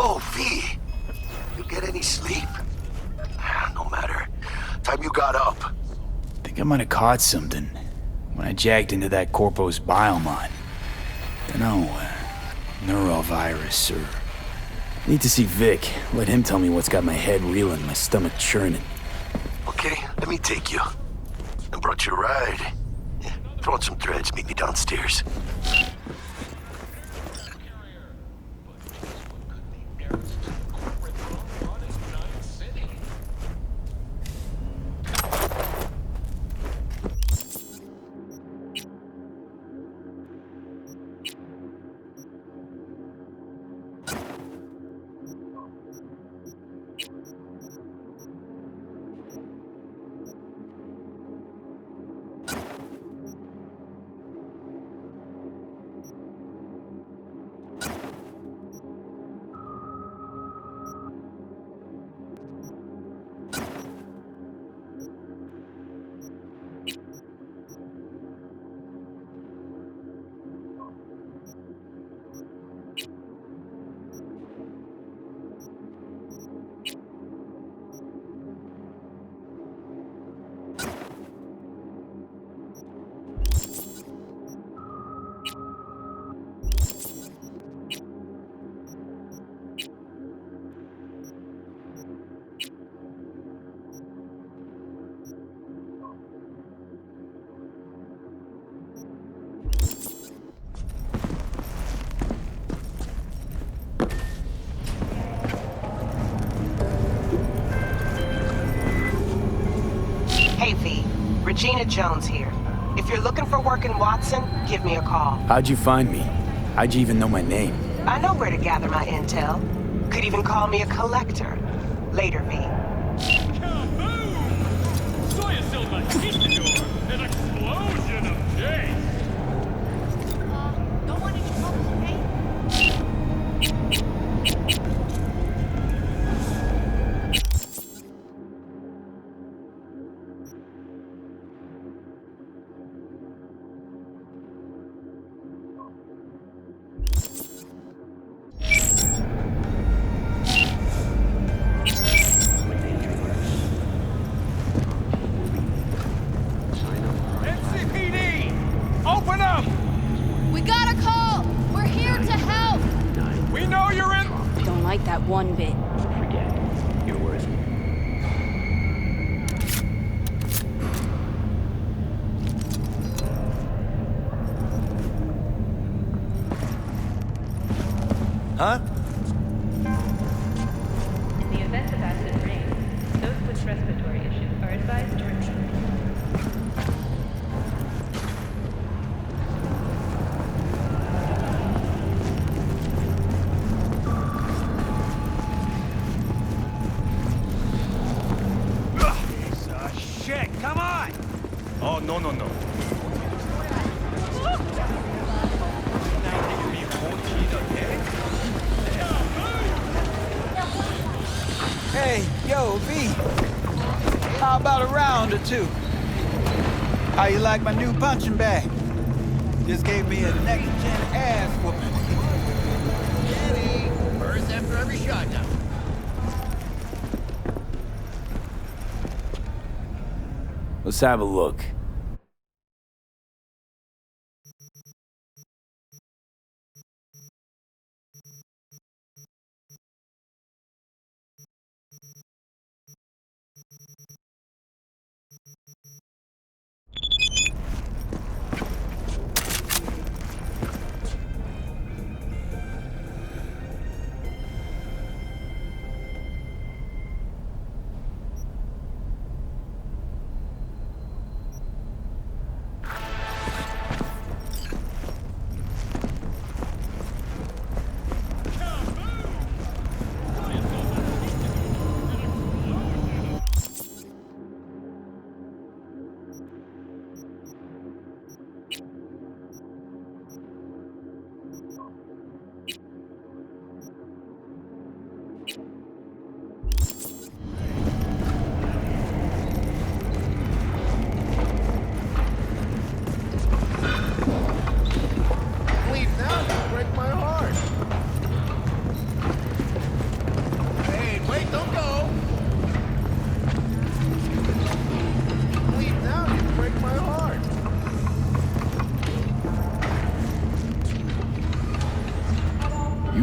Oh, V! You get any sleep? No matter. Time you got up. Think I might have caught something when I jacked into that Corpo's biomon. Dunno, neurovirus or... Need to see Vic. Let him tell me what's got my head reeling, my stomach churning. Okay, let me take you. I brought you a ride. Yeah, throw on some threads, meet me downstairs. Hey, V. Regina Jones here. If you're looking for work in Watson, give me a call. How'd you find me? How'd you even know my name? I know where to gather my intel. Could even call me a collector. Later, V. Kaboom! Sawyer Silver hit the door. An explosion of jade. Don't want any trouble, okay? NCPD! Open up! We got a call! We're here to help! We know you're in... Don't like that one bit. Forget. You're worth it. Huh? In the event of acid rain, those with respiratory issues are advised to remain. Piece of shit, come on! Oh, no. Hey, yo, V. How about a round or two? How you like my new punching bag? Just gave me a next-gen ass whooping. First after every shot now. Let's have a look.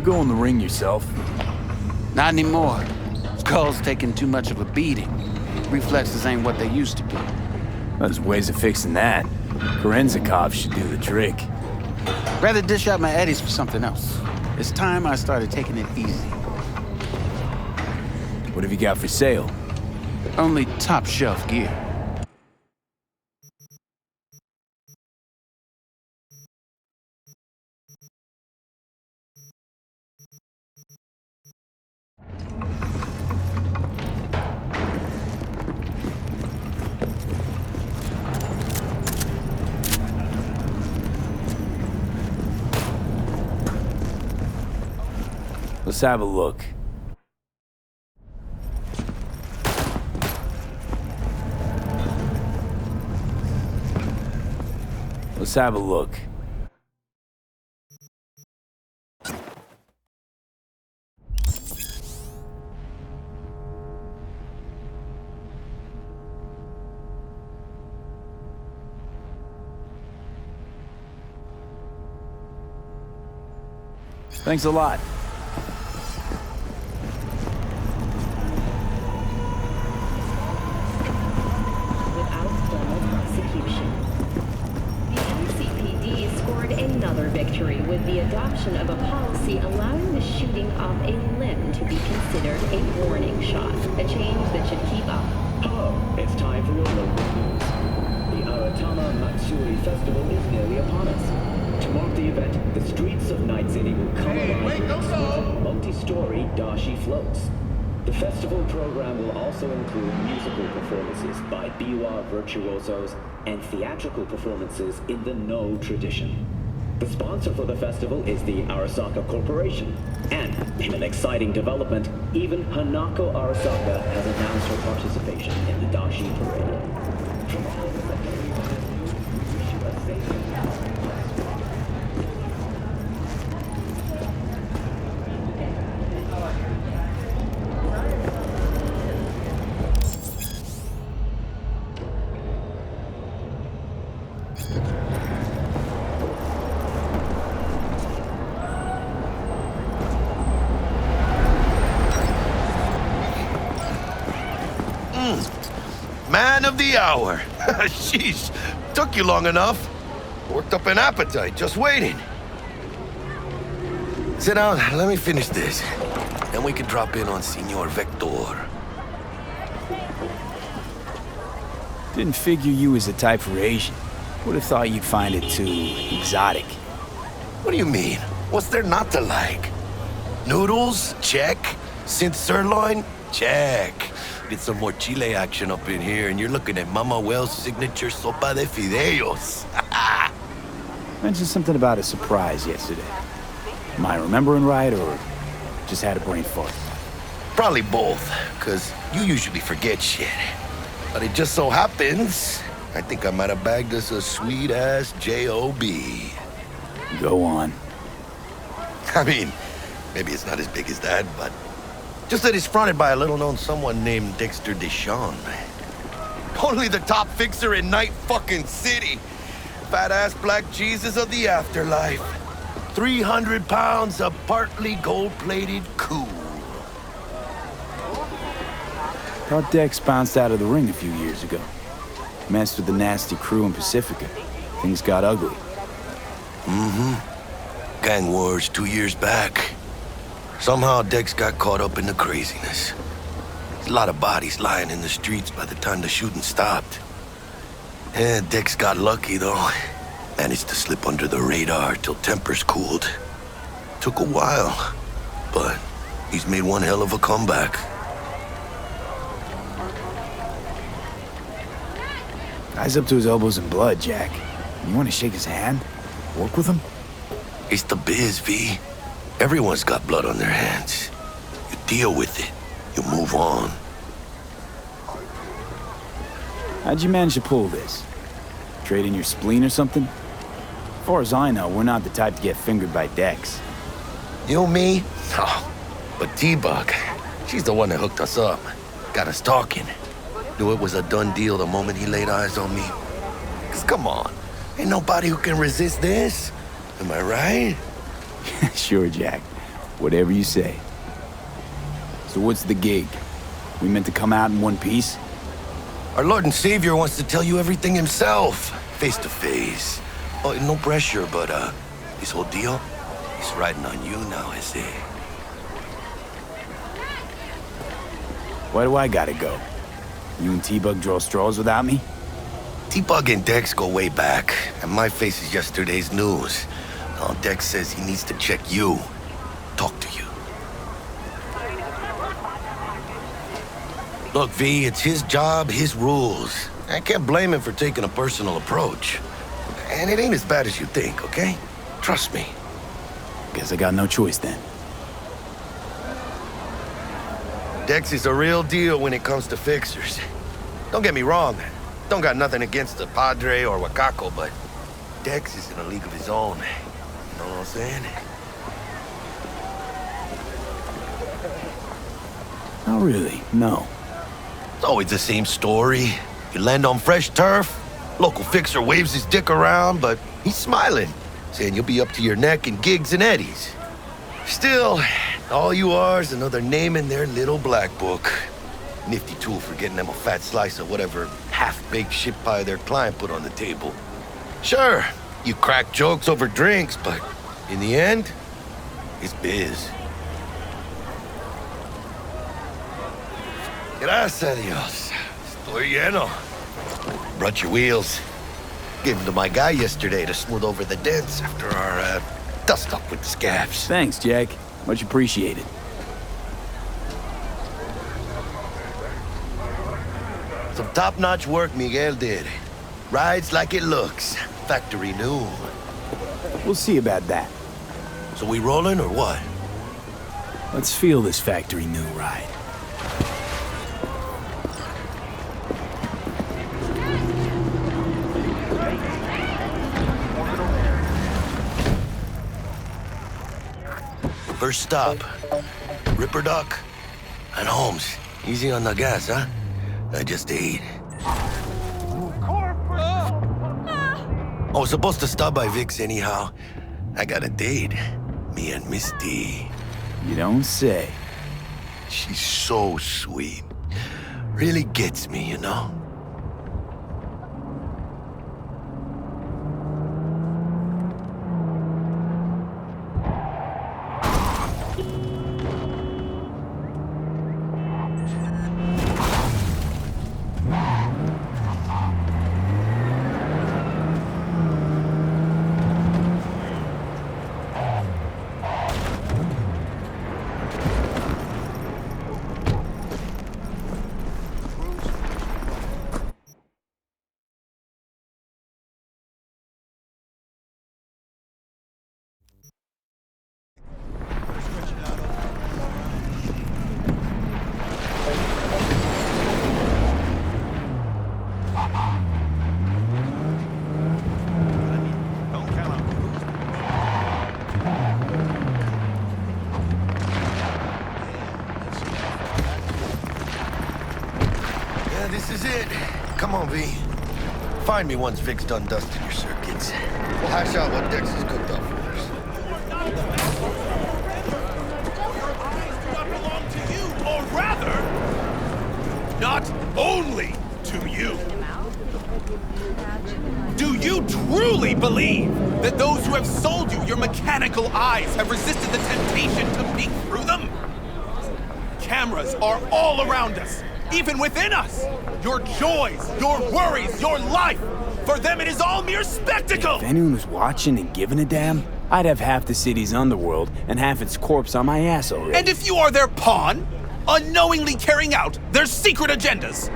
go in the ring yourself? Not anymore. Skull's taking too much of a beating. Reflexes ain't what they used to be. There's ways of fixing that. Korenzakov should do the trick. Rather dish out my eddies for something else. It's time I started taking it easy. What have you got for sale? Only top shelf gear. Let's have a look. Let's have a look. Thanks a lot. Without formal prosecution. The NCPD scored another victory with the adoption of a policy allowing the shooting off a limb to be considered a warning shot, a change that should keep up. Hello, it's time for your local news. The Aratama Matsuri Festival is nearly upon us. To mark the event, the streets of Night City will come alive with multi-story dashi floats. The festival program will also include musical performances by biwa virtuosos and theatrical performances in the No tradition. The sponsor for the festival is the Arasaka Corporation. And, in an exciting development, even Hanako Arasaka has announced her participation in the dashi parade. From all the wish you a safe Man of the hour. Sheesh, took you long enough. Worked up an appetite, just waiting. Sit down, let me finish this. Then we can drop in on Senor Vector. Didn't figure you was the type for Asian. Would have thought you'd find it too exotic. What do you mean? What's there not to like? Noodles? Check. Synth sirloin? Check. Get some more chile action up in here, and you're looking at Mama Wells' signature sopa de fideos. Mentioned something about a surprise yesterday. Am I remembering right, or just had a brain fart? Probably both, because you usually forget shit. But it just so happens, I think I might have bagged us a sweet-ass J.O.B. Go on. I mean, maybe it's not as big as that, but just that it's fronted by a little-known someone named Dexter DeShawn. Only the top fixer in Night fucking City. Fat-ass black Jesus of the afterlife. 300 pounds of partly gold-plated cool. Thought Dex bounced out of the ring a few years ago. Messed with the nasty crew in Pacifica. Things got ugly. Mm-hmm. Gang wars 2 years back. Somehow Dex got caught up in the craziness. There's a lot of bodies lying in the streets by the time the shooting stopped. Yeah, Dex got lucky though. Managed to slip under the radar till tempers cooled. Took a while, but he's made one hell of a comeback. Guy's up to his elbows in blood, Jack. You want to shake his hand? Work with him? It's the biz, V. Everyone's got blood on their hands. You deal with it. You move on. How'd you manage to pull this? Trade in your spleen or something? As far as I know, we're not the type to get fingered by Dex. You, me? Oh, but T-Bug, she's the one that hooked us up. Got us talking. Knew it was a done deal the moment he laid eyes on me. 'Cause come on, ain't nobody who can resist this. Am I right? Sure, Jack. Whatever you say. So what's the gig? We meant to come out in one piece? Our Lord and Savior wants to tell you everything himself, face to face. Oh, no pressure, but this whole deal, he's riding on you now, I say. Why do I gotta go? You and T-Bug draw straws without me? T-Bug and Dex go way back, and my face is yesterday's news. Now Dex says he needs to check you, talk to you. Look, V, it's his job, his rules. I can't blame him for taking a personal approach. And it ain't as bad as you think, okay? Trust me. Guess I got no choice then. Dex is a real deal when it comes to fixers. Don't get me wrong. Don't got nothing against the Padre or Wakako, but Dex is in a league of his own. You know what I'm saying? Not really, no. It's always the same story. You land on fresh turf, local fixer waves his dick around, but he's smiling, saying you'll be up to your neck in gigs and eddies. Still, all you are is another name in their little black book. Nifty tool for getting them a fat slice of whatever half-baked shit pie their client put on the table. Sure, you crack jokes over drinks, but in the end, it's biz. Gracias a Dios. Estoy lleno. Brought your wheels. Gave them to my guy yesterday to smooth over the dents after our dust-up with the scabs. Thanks, Jack. Much appreciated. Some top-notch work Miguel did. Rides like it looks. Factory new. We'll see about that. So we rolling or what? Let's feel this factory new ride. First stop, Ripper Duck and Holmes. Easy on the gas, huh? I just ate. I was supposed to stop by Vic's anyhow. I got a date. Me and Misty. You don't say. She's so sweet. Really gets me, you know? This is it. Come on, V. Find me once Vic's done dusting your circuits. We'll hash out what Dex has cooked up for us. Not belong to you, or rather, not only to you. Do you truly believe that those who have sold you your mechanical eyes have resisted the temptation to peek through them? Cameras are all around us, even within us. Your joys, your worries, your life. For them, it is all mere spectacle. If anyone was watching and giving a damn, I'd have half the city's underworld and half its corpse on my ass already. And if you are their pawn, unknowingly carrying out their secret agendas.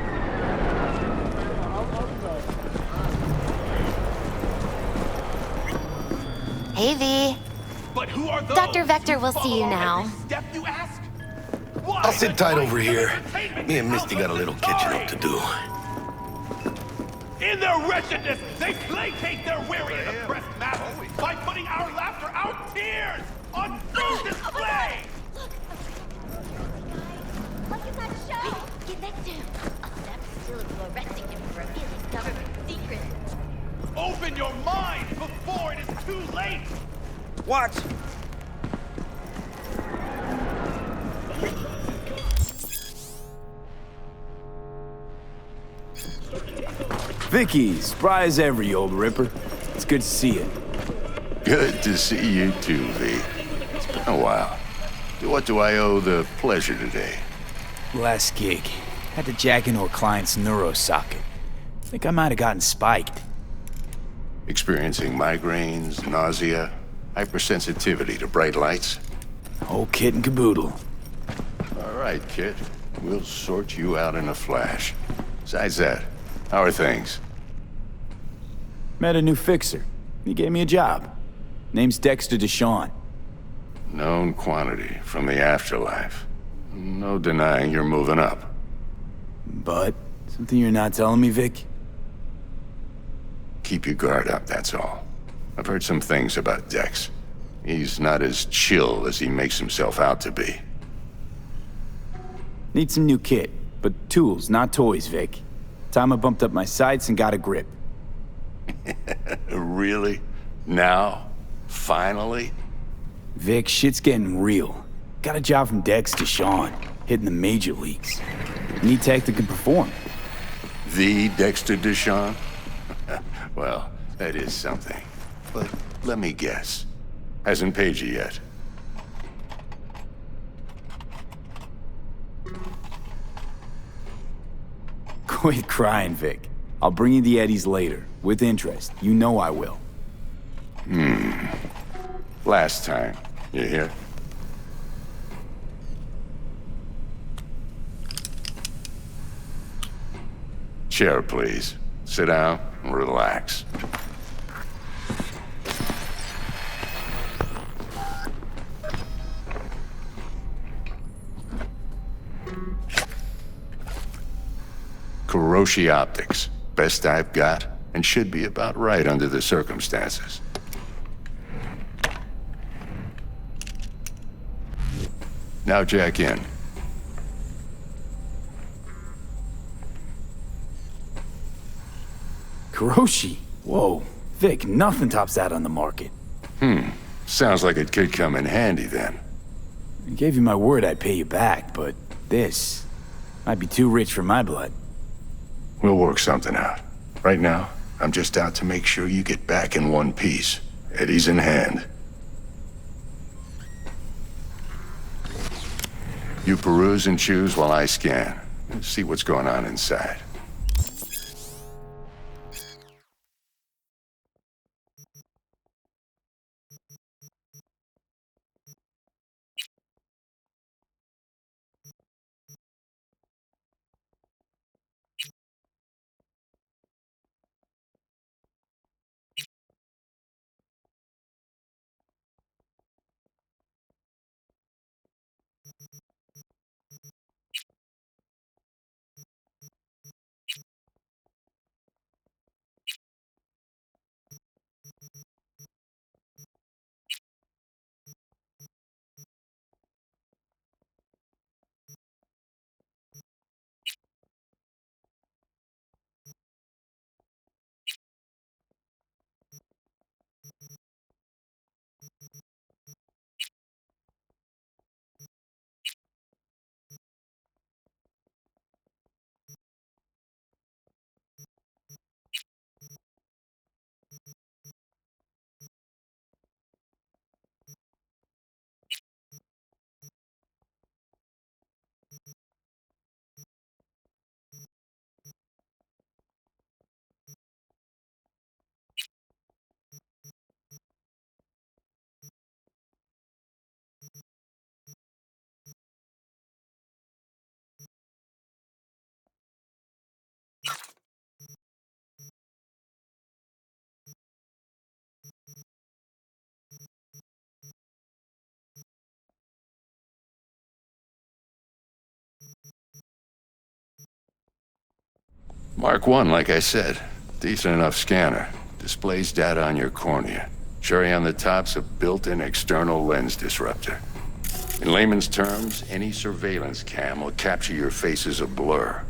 Hey, V. But who are those? Dr. Vector will see you now. Step you ask? I'll sit tight over here. Me and Misty got a little catching up to do. In their wretchedness, they placate their weary and oppressed masses by putting our laughter, our tears, on full display! Look at that show! Get next to him. That facility will arresting him for revealing government secrets. Open your mind before it is too late! Watch. Vicky, spry as ever, you old ripper. It's good to see you. Good to see you too, V. It's been a while. What do I owe the pleasure today? Last gig. Had to jack into a client's neuro socket. Think I might have gotten spiked. Experiencing migraines, nausea, hypersensitivity to bright lights? Whole kit and caboodle. All right, kid. We'll sort you out in a flash. Besides that, how are things? Met a new fixer. He gave me a job. Name's Dexter DeShawn. Known quantity from the afterlife. No denying you're moving up. But, something you're not telling me, Vic? Keep your guard up, that's all. I've heard some things about Dex. He's not as chill as he makes himself out to be. Need some new kit, but tools, not toys, Vic. Time I bumped up my sights and got a grip. Really? Now? Finally? Vic, shit's getting real. Got a job from Dex DeShawn, hitting the major leagues. Need tech that can perform. The Dexter DeShawn? Well, that is something. But let me guess. Hasn't paid you yet. Quit crying, Vic. I'll bring you the eddies later, with interest. You know I will. Last time. You hear? Chair, please. Sit down and relax. Kuroshi Optics. Best I've got, and should be about right under the circumstances. Now jack in. Kuroshi? Whoa. Vic, nothing tops that on the market. Sounds like it could come in handy then. I gave you my word I'd pay you back, but this might be too rich for my blood. We'll work something out. Right now, I'm just out to make sure you get back in one piece. Eddie's in hand. You peruse and choose while I scan. See what's going on inside. Mark 1, like I said. Decent enough scanner. Displays data on your cornea. Cherry on the top's a built-in external lens disruptor. In layman's terms, any surveillance cam will capture your face as a blur.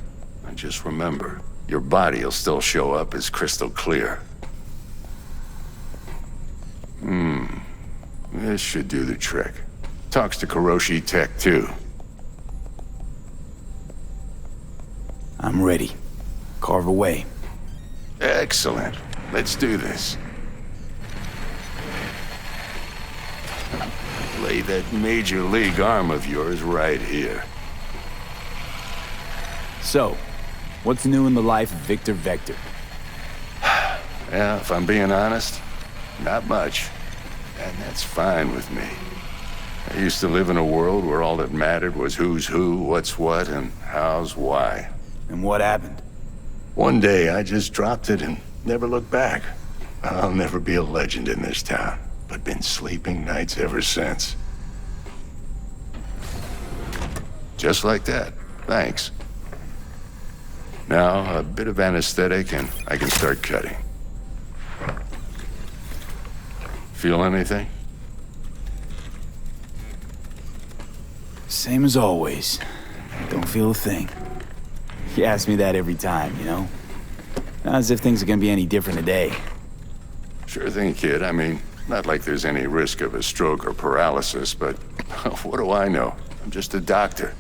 And just remember, your body will still show up as crystal clear. This should do the trick. Talks to Kuroshi Tech, too. I'm ready. Carve away. Excellent. Let's do this. Lay that major league arm of yours right here. So, what's new in the life of Victor Vector? Yeah, if I'm being honest, not much. And that's fine with me. I used to live in a world where all that mattered was who's who, what's what, and how's why. And what happened? One day, I just dropped it and never looked back. I'll never be a legend in this town, but been sleeping nights ever since. Just like that. Thanks. Now, a bit of anesthetic and I can start cutting. Feel anything? Same as always. Don't feel a thing. You ask me that every time, you know? Not as if things are gonna be any different today. Sure thing, kid. I mean, not like there's any risk of a stroke or paralysis, but what do I know? I'm just a doctor.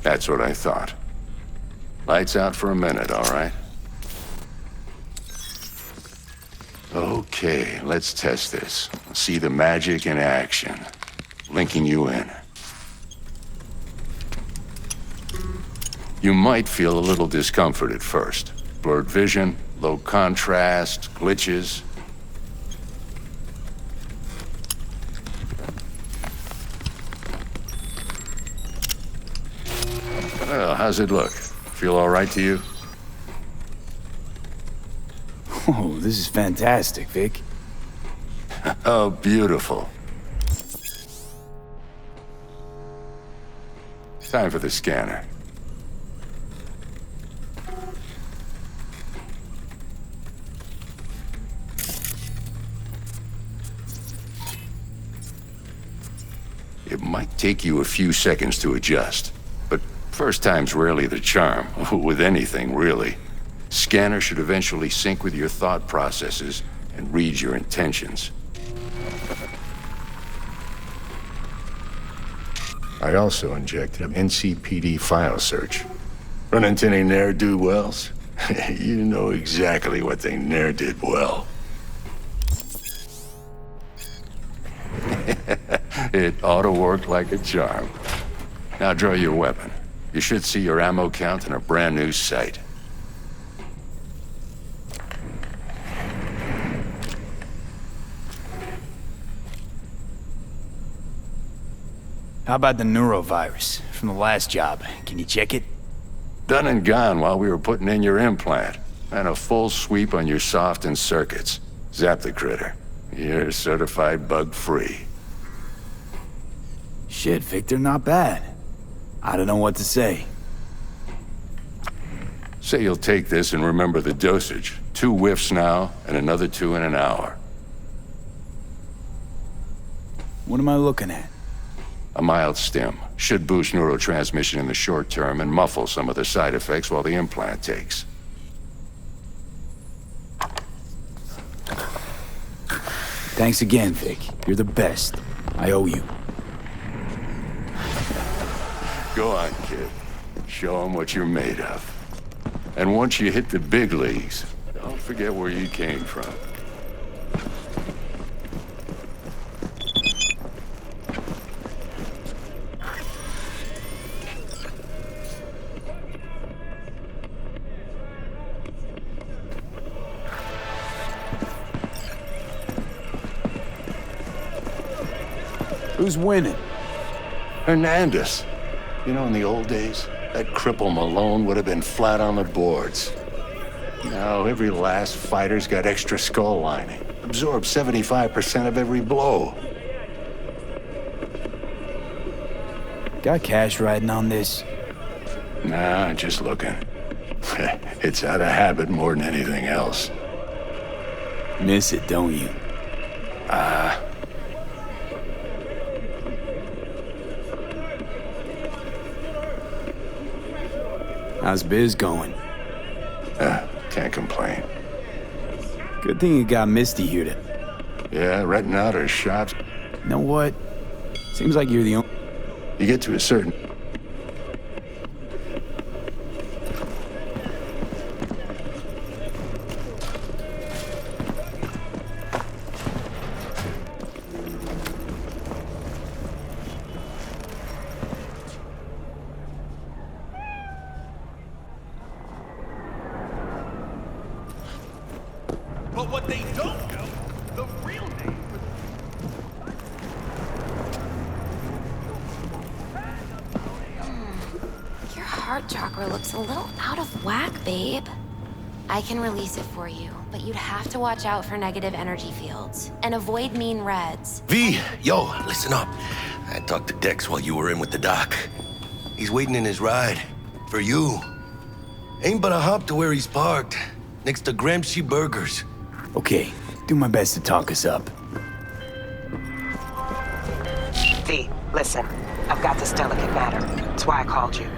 That's what I thought. Lights out for a minute, all right? Okay, let's test this. See the magic in action. Linking you in. You might feel a little discomfort at first. Blurred vision, low contrast, glitches. Well, how's it look? Feel all right to you? Oh, this is fantastic, Vic. Oh, beautiful. Time for the scanner. It might take you a few seconds to adjust, but first time's rarely the charm, with anything, really. Scanner should eventually sync with your thought processes and read your intentions. I also injected an NCPD file search. Run into any ne'er-do-wells? You know exactly what they ne'er did well. It ought to work like a charm. Now draw your weapon. You should see your ammo count in a brand new sight. How about the neurovirus from the last job? Can you check it? Done and gone while we were putting in your implant. And a full sweep on your soft and circuits. Zap the critter. You're certified bug-free. Shit, Victor, not bad. I don't know what to say. Say you'll take this and remember the dosage. 2 whiffs now, and another 2 in an hour. What am I looking at? A mild stim. Should boost neurotransmission in the short term and muffle some of the side effects while the implant takes. Thanks again, Vic. You're the best. I owe you. Go on, kid. Show them what you're made of. And once you hit the big leagues, don't forget where you came from. Who's winning? Hernandez. You know, in the old days, that cripple Malone would have been flat on the boards. Now, every last fighter's got extra skull lining. Absorbs 75% of every blow. Got cash riding on this? Nah, just looking. It's out of habit more than anything else. Miss it, don't you? How's biz going? Can't complain. Good thing you got Misty here to... Yeah, renting out her shops. You know what? Seems like you're the only... You get to a certain... heart chakra looks a little out of whack, babe. I can release it for you, but you'd have to watch out for negative energy fields and avoid mean reds. V, yo, listen up. I talked to Dex while you were in with the doc. He's waiting in his ride. For you. Ain't but a hop to where he's parked. Next to Gramsci Burgers. Okay, do my best to talk us up. V, listen. I've got this delicate matter. That's why I called you.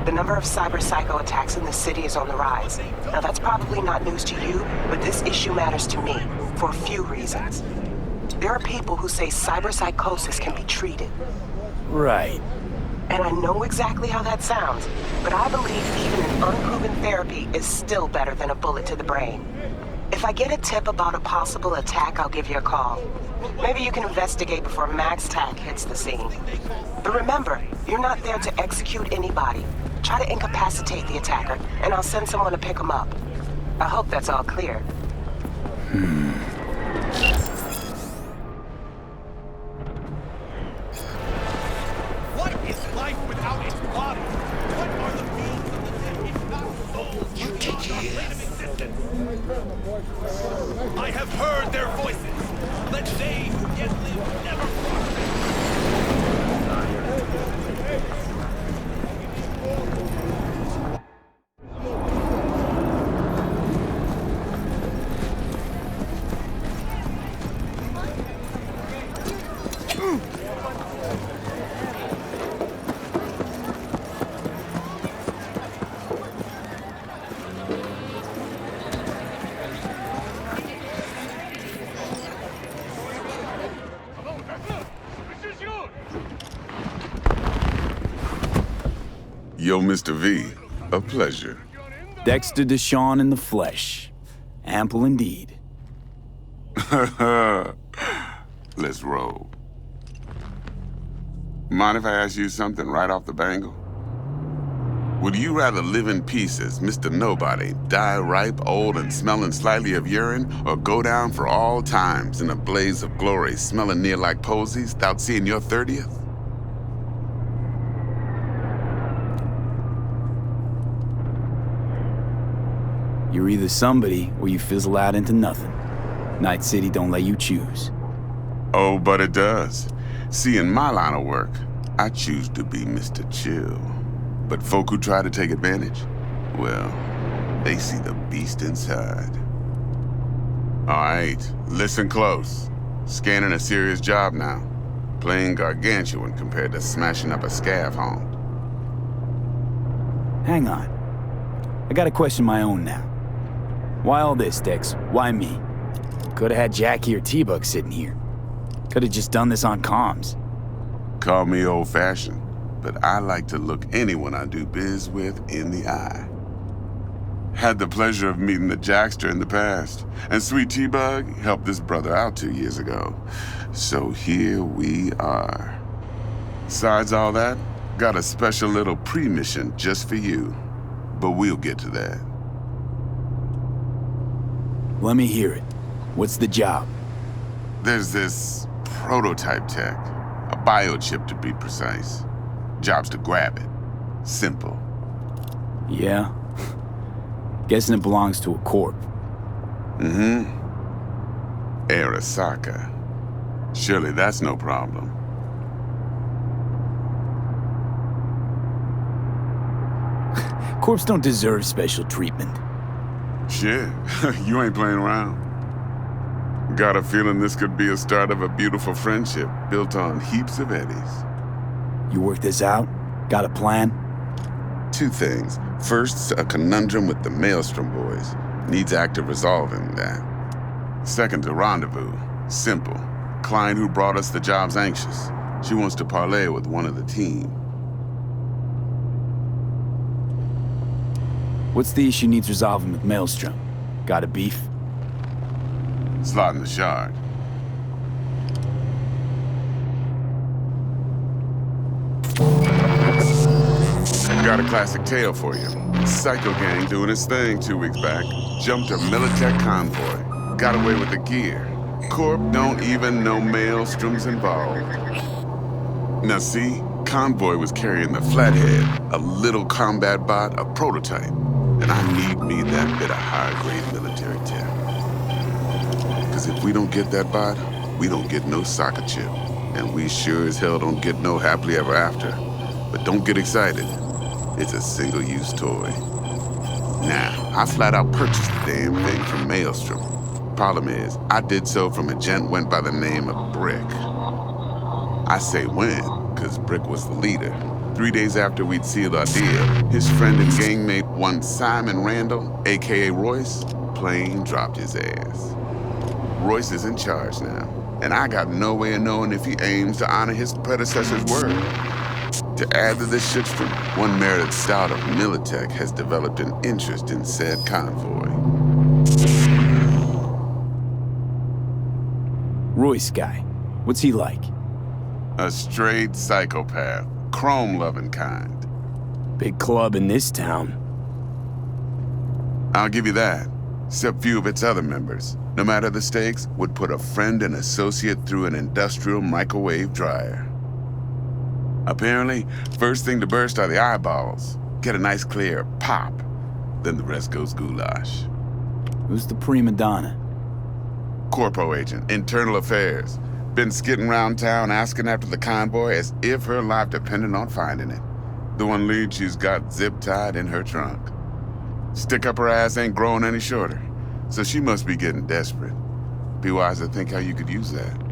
The number of cyber psycho attacks in the city is on the rise. Now that's probably not news to you, but this issue matters to me for a few reasons. There are people who say cyber psychosis can be treated. Right. And I know exactly how that sounds, but I believe even an unproven therapy is still better than a bullet to the brain. If I get a tip about a possible attack, I'll give you a call. Maybe you can investigate before Max Tack hits the scene. But remember, you're not there to execute anybody. Try to incapacitate the attacker, and I'll send someone to pick him up. I hope that's all clear. What is life without its body? What are the fields of the dead if not souls who cannot plane of existence? I have heard their voices. Let they who yet live never prosper. Yo, Mr. V, a pleasure. Dexter DeShawn in the flesh. Ample indeed. Let's roll. Mind if I ask you something right off the bangle? Would you rather live in peace as Mr. Nobody, die ripe, old, and smelling slightly of urine, or go down for all times in a blaze of glory, smelling near like posies, without seeing your 30th? You're either somebody or you fizzle out into nothing. Night City don't let you choose. Oh, but it does. See, in my line of work, I choose to be Mr. Chill. But folk who try to take advantage, well, they see the beast inside. All right, listen close. Scanning a serious job now. Playing gargantuan compared to smashing up a scav home. Hang on. I got a question my own now. Why all this, Dex? Why me? Could've had Jackie or T-Bug sitting here. Could've just done this on comms. Call me old-fashioned, but I like to look anyone I do biz with in the eye. Had the pleasure of meeting the Jackster in the past, and sweet T-Bug helped this brother out 2 years ago. So here we are. Besides all that, got a special little pre-mission just for you. But we'll get to that. Let me hear it. What's the job? There's this prototype tech. A biochip to be precise. Job's to grab it. Simple. Yeah? Guessing it belongs to a corp. Mm-hmm. Arasaka. Surely that's no problem. Corps don't deserve special treatment. Shit, you ain't playing around. Got a feeling this could be a start of a beautiful friendship built on heaps of eddies. You work this out? Got a plan? 2 things. First, a conundrum with the Maelstrom boys. Needs active resolving that. Second, a rendezvous. Simple. Client who brought us the job's anxious. She wants to parlay with one of the team. What's the issue needs resolving with Maelstrom? Got a beef? Slot in the shard. Got a classic tale for you. Psycho gang doing its thing 2 weeks back. Jumped a Militech convoy. Got away with the gear. Corp don't even know Maelstrom's involved. Now see, Convoy was carrying the Flathead, a little combat bot, a prototype. And I need me that bit of high-grade military tech. Because if we don't get that bot, we don't get no soccer chip. And we sure as hell don't get no happily ever after. But don't get excited. It's a single-use toy. Now, I flat out purchased the damn thing from Maelstrom. Problem is, I did so from a gent went by the name of Brick. I say when, because Brick was the leader. 3 days after we'd sealed our deal, his friend and gangmate, one Simon Randall, aka Royce, plain dropped his ass. Royce is in charge now, and I got no way of knowing if he aims to honor his predecessor's word. To add to this shitstorm, one merited stout of Militech has developed an interest in said convoy. Royce guy, what's he like? A straight psychopath, chrome-loving kind. Big club in this town. I'll give you that, except few of its other members, no matter the stakes, would put a friend and associate through an industrial microwave dryer. Apparently, first thing to burst are the eyeballs. Get a nice clear pop, then the rest goes goulash. Who's the prima donna? Corpo agent, internal affairs. Been skidding around town asking after the convoy as if her life depended on finding it. The one lead she's got zip-tied in her trunk. Stick up her ass ain't growing any shorter, so she must be getting desperate. Be wise to think how you could use that.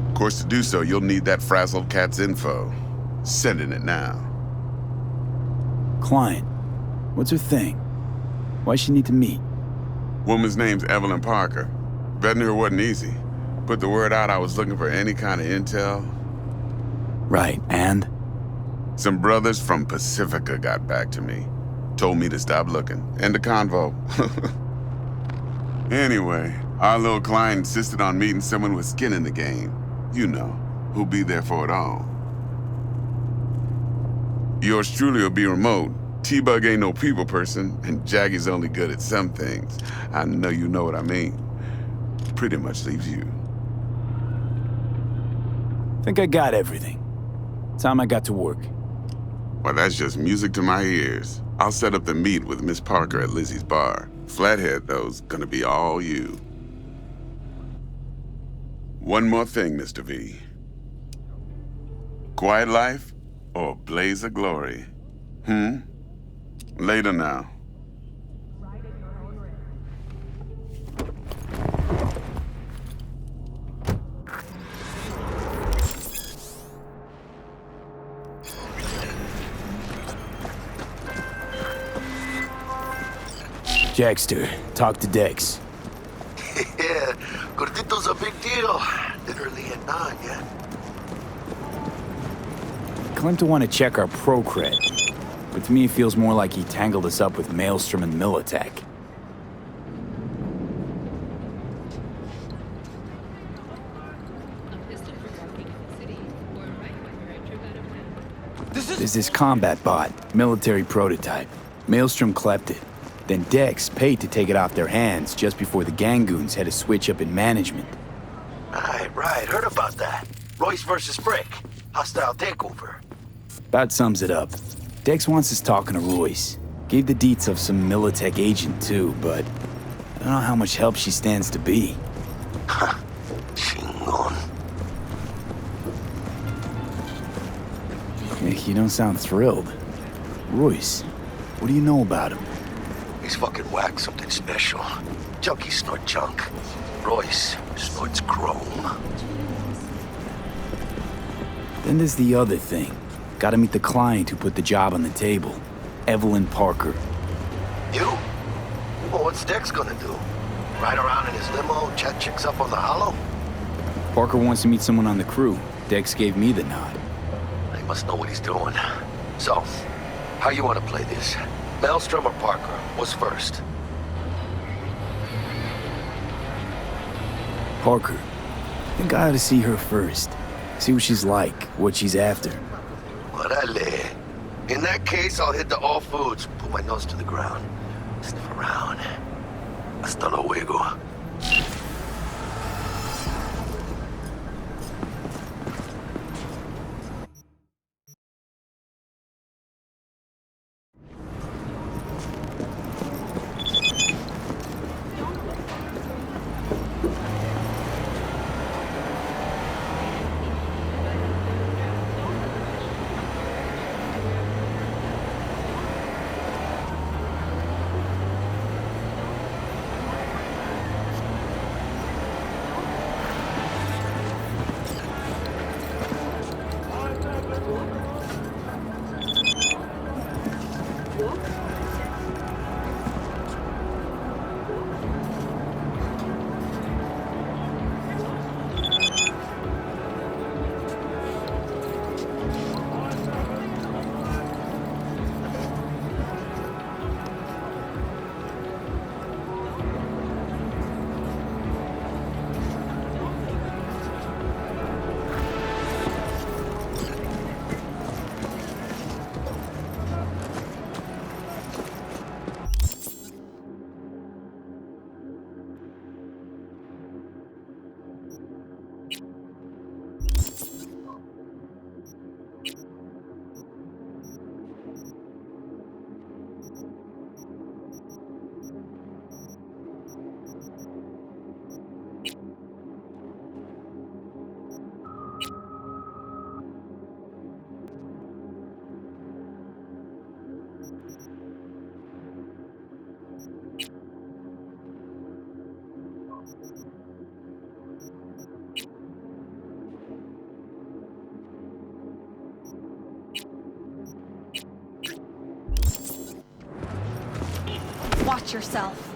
Of course, to do so, you'll need that frazzled cat's info. Sending it now. Client, what's her thing? Why she need to meet? Woman's name's Evelyn Parker. Vetting her wasn't easy. Put the word out I was looking for any kind of intel. Right, and? Some brothers from Pacifica got back to me. Told me to stop looking. End of convo. Anyway, our little client insisted on meeting someone with skin in the game. You know, who'll be there for it all. Yours truly will be remote. T-Bug ain't no people person, and Jaggy's only good at some things. I know you know what I mean. Pretty much leaves you. Think I got everything. Time I got to work. Well, that's just music to my ears. I'll set up the meet with Miss Parker at Lizzie's bar. Flathead, though's gonna be all you. One more thing, Mr. V. Quiet life or blaze of glory? Later now. Dexter, talk to Dex. Yeah, Gordito's a big deal. Literally at 9, yeah? Claimed to want to check our pro-cred, but to me it feels more like he tangled us up with Maelstrom and Militech. There's this combat bot, military prototype. Maelstrom clept it. Then Dex paid to take it off their hands just before the Gangoons had a switch up in management. Right, heard about that. Royce versus Brick. Hostile takeover. About sums it up. Dex wants us talking to Royce. Gave the deets of some Militech agent too, but I don't know how much help she stands to be. Chingon. You don't sound thrilled. Royce, what do you know about him? He's fucking whack, something special. Junkies snort junk. Royce snorts chrome. Then there's the other thing. Gotta meet the client who put the job on the table. Evelyn Parker. You? Well, what's Dex gonna do? Ride around in his limo, chat chicks up on the hollow? Parker wants to meet someone on the crew. Dex gave me the nod. He must know what he's doing. So, how you want to play this? Maelstrom or Parker? What's first? Parker. I think I ought to see her first. See what she's like, what she's after. Orale. In that case, I'll hit the all foods, put my nose to the ground, sniff around. Hasta luego. Watch yourself.